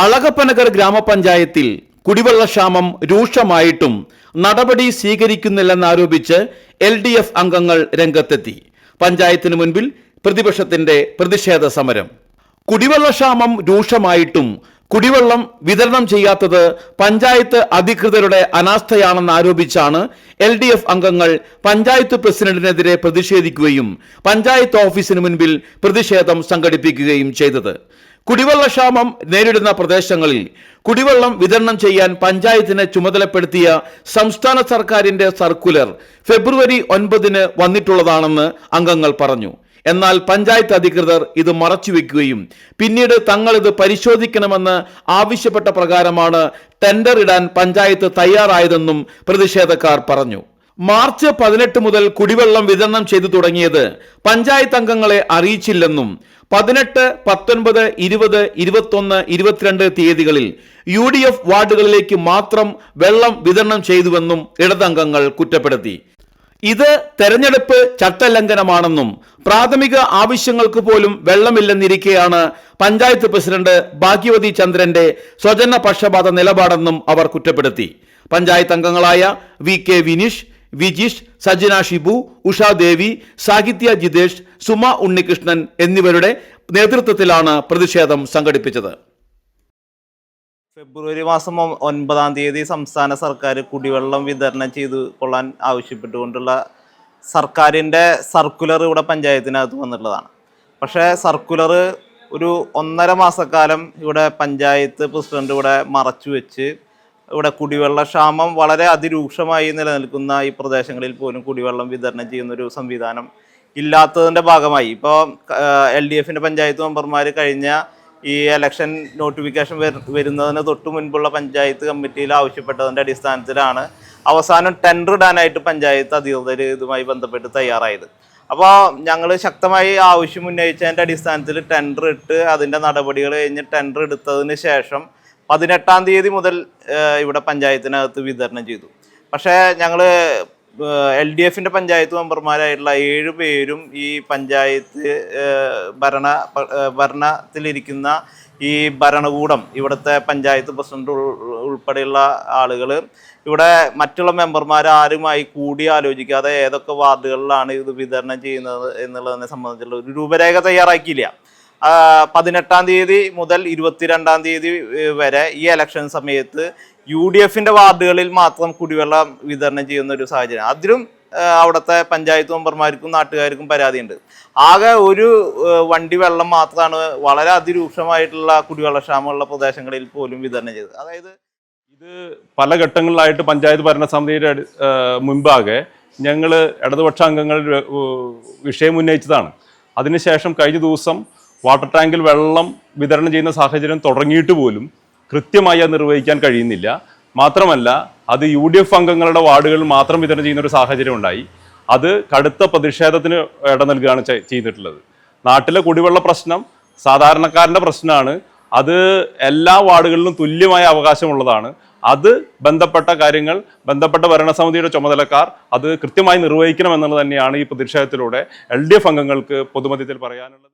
അളഗപ്പനഗർ ഗ്രാമപഞ്ചായത്തിൽ കുടിവെള്ളക്ഷാമം രൂക്ഷമായിട്ടും നടപടി സ്വീകരിക്കുന്നില്ലെന്നാരോപിച്ച് LDF അംഗങ്ങൾ രംഗത്തെത്തി. പഞ്ചായത്തിന് മുൻപിൽ പ്രതിപക്ഷത്തിന്റെ പ്രതിഷേധ സമരം. കുടിവെള്ളക്ഷാമം രൂക്ഷമായിട്ടും കുടിവെള്ളം വിതരണം ചെയ്യാത്തത് പഞ്ചായത്ത് അധികൃതരുടെ അനാസ്ഥയാണെന്ന് ആരോപിച്ചാണ് LDF അംഗങ്ങൾ പഞ്ചായത്ത് പ്രസിഡന്റിനെതിരെ പ്രതിഷേധിക്കുകയും പഞ്ചായത്ത് ഓഫീസിന് മുൻപിൽ പ്രതിഷേധം സംഘടിപ്പിക്കുകയും ചെയ്തത്. കുടിവെള്ളക്ഷാമം നേരിടുന്ന പ്രദേശങ്ങളിൽ കുടിവെള്ളം വിതരണം ചെയ്യാൻ പഞ്ചായത്തിനെ ചുമതലപ്പെടുത്തിയ സംസ്ഥാന സർക്കാരിന്റെ സർക്കുലർ ഫെബ്രുവരി 9 വന്നിട്ടുള്ളതാണെന്ന് അംഗങ്ങൾ പറഞ്ഞു. എന്നാൽ പഞ്ചായത്ത് അധികൃതർ ഇത് മറച്ചുവെക്കുകയും പിന്നീട് തങ്ങൾ ഇത് പരിശോധിക്കണമെന്ന് ആവശ്യപ്പെട്ട പ്രകാരമാണ് ടെൻഡർ ഇടാൻ പഞ്ചായത്ത് തയ്യാറായതെന്നും പ്രതിഷേധക്കാർ പറഞ്ഞു. മാർച്ച് 18 മുതൽ കുടിവെള്ളം വിതരണം ചെയ്തു തുടങ്ങിയത് പഞ്ചായത്ത് അംഗങ്ങളെ അറിയിച്ചില്ലെന്നും 18, 19, 20, 21, 22 തീയതികളിൽ UDF വാർഡുകളിലേക്ക് മാത്രം വെള്ളം വിതരണം ചെയ്തുവെന്നും ഇടതംഗങ്ങൾ കുറ്റപ്പെടുത്തി. ഇത് തെരഞ്ഞെടുപ്പ് ചട്ടലംഘനമാണെന്നും പ്രാഥമിക ആവശ്യങ്ങൾക്ക് പോലും വെള്ളമില്ലെന്നിരിക്കെയാണ് പഞ്ചായത്ത് പ്രസിഡന്റ് ഭാഗ്യവതി ചന്ദ്രന്റെ സ്വജന പക്ഷപാത നിലപാടെന്നും അവർ കുറ്റപ്പെടുത്തി. പഞ്ചായത്ത് അംഗങ്ങളായ VK വിനീഷ്, വിജീഷ്, സജന ഷിബു, ഉഷാദേവി, സാഹിത്യ ജിതേഷ്, സുമ ഉണ്ണികൃഷ്ണൻ എന്നിവരുടെ നേതൃത്വത്തിലാണ് പ്രതിഷേധം സംഘടിപ്പിച്ചത്. ഫെബ്രുവരി മാസം 9 സംസ്ഥാന സർക്കാർ കുടിവെള്ളം വിതരണം ചെയ്തു കൊള്ളാൻ ആവശ്യപ്പെട്ടുകൊണ്ടുള്ള സർക്കാരിൻ്റെ സർക്കുലർ ഇവിടെ പഞ്ചായത്തിനകത്ത് വന്നിട്ടുള്ളതാണ്. പക്ഷേ സർക്കുലർ ഒരു 1.5 മാസക്കാലം ഇവിടെ പഞ്ചായത്ത് പ്രസിഡന്റ് ഇവിടെ മറച്ചു വെച്ച് ഇവിടെ കുടിവെള്ളക്ഷാമം വളരെ അതിരൂക്ഷമായി നിലനിൽക്കുന്ന ഈ പ്രദേശങ്ങളിൽ പോലും കുടിവെള്ളം വിതരണം ചെയ്യുന്നൊരു സംവിധാനം ഇല്ലാത്തതിൻ്റെ ഭാഗമായി ഇപ്പോൾ LDFൻ്റെ പഞ്ചായത്ത് മെമ്പർമാർ കഴിഞ്ഞ ഈ ഇലക്ഷൻ നോട്ടിഫിക്കേഷൻ വരുന്നതിന് തൊട്ട് മുൻപുള്ള പഞ്ചായത്ത് കമ്മിറ്റിയിൽ ആവശ്യപ്പെട്ടതിൻ്റെ അടിസ്ഥാനത്തിലാണ് അവസാനം ടെൻഡർ ഇടാനായിട്ട് പഞ്ചായത്ത് അധികൃതർ ഇതുമായി ബന്ധപ്പെട്ട് തയ്യാറായത്. അപ്പോൾ ഞങ്ങൾ ശക്തമായി ആവശ്യം ഉന്നയിച്ചതിൻ്റെ അടിസ്ഥാനത്തിൽ ടെൻഡർ ഇട്ട് അതിൻ്റെ നടപടികൾ കഴിഞ്ഞ് ടെൻഡർ എടുത്തതിന് ശേഷം 18 തീയതി മുതൽ ഇവിടെ പഞ്ചായത്തിനകത്ത് വിതരണം ചെയ്തു. പക്ഷേ ഞങ്ങൾ LDFൻ്റെ പഞ്ചായത്ത് മെമ്പർമാരായിട്ടുള്ള 7 പേരും ഈ പഞ്ചായത്ത് ഭരണത്തിലിരിക്കുന്ന ഈ ഭരണകൂടം, ഇവിടുത്തെ പഞ്ചായത്ത് പ്രസിഡന്റ് ഉൾപ്പെടെയുള്ള ആളുകൾ ഇവിടെ മറ്റുള്ള മെമ്പർമാർ ആരുമായി കൂടി ആലോചിക്കാതെ ഏതൊക്കെ വാർഡുകളിലാണ് ഇത് വിതരണം ചെയ്യുന്നത് എന്നുള്ളതിനെ സംബന്ധിച്ചുള്ള ഒരു രൂപരേഖ തയ്യാറാക്കിയില്ല. 18 തീയതി മുതൽ 22 തീയതി വരെ ഈ ഇലക്ഷൻ സമയത്ത് UDFൻ്റെ വാർഡുകളിൽ മാത്രം കുടിവെള്ളം വിതരണം ചെയ്യുന്ന ഒരു സാഹചര്യം. അതിലും അവിടുത്തെ പഞ്ചായത്ത് മെമ്പർമാർക്കും നാട്ടുകാർക്കും പരാതിയുണ്ട്. ആകെ ഒരു വണ്ടി വെള്ളം മാത്രമാണ് വളരെ അതിരൂക്ഷമായിട്ടുള്ള കുടിവെള്ളക്ഷാമമുള്ള പ്രദേശങ്ങളിൽ പോലും വിതരണം ചെയ്തത്. അതായത് ഇത് പല ഘട്ടങ്ങളിലായിട്ട് പഞ്ചായത്ത് ഭരണസമിതിയുടെ മുൻപാകെ ഞങ്ങൾ ഇടതുപക്ഷ അംഗങ്ങൾ വിഷയം ഉന്നയിച്ചതാണ്. അതിനുശേഷം കഴിഞ്ഞ ദിവസം വാട്ടർ ടാങ്കിൽ വെള്ളം വിതരണം ചെയ്യുന്ന സാഹചര്യം തുടങ്ങിയിട്ട് പോലും കൃത്യമായി അത് നിർവഹിക്കാൻ കഴിയുന്നില്ല. മാത്രമല്ല അത് UDF അംഗങ്ങളുടെ വാർഡുകളിൽ മാത്രം വിതരണം ചെയ്യുന്ന ഒരു സാഹചര്യം ഉണ്ടായി. അത് കടുത്ത പ്രതിഷേധത്തിന് ഇട നൽകുകയാണ് ചെയ്തിട്ടുള്ളത്. നാട്ടിലെ കുടിവെള്ള പ്രശ്നം സാധാരണക്കാരൻ്റെ പ്രശ്നമാണ്. അത് എല്ലാ വാർഡുകളിലും തുല്യമായ അവകാശമുള്ളതാണ്. അത് ബന്ധപ്പെട്ട കാര്യങ്ങൾ ബന്ധപ്പെട്ട ഭരണസമിതിയുടെ ചുമതലക്കാർ അത് കൃത്യമായി നിർവഹിക്കണമെന്നുള്ളത് തന്നെയാണ് ഈ പ്രതിഷേധത്തിലൂടെ LDF അംഗങ്ങൾക്ക് പൊതുമധ്യത്തിൽ പറയാനുള്ളത്.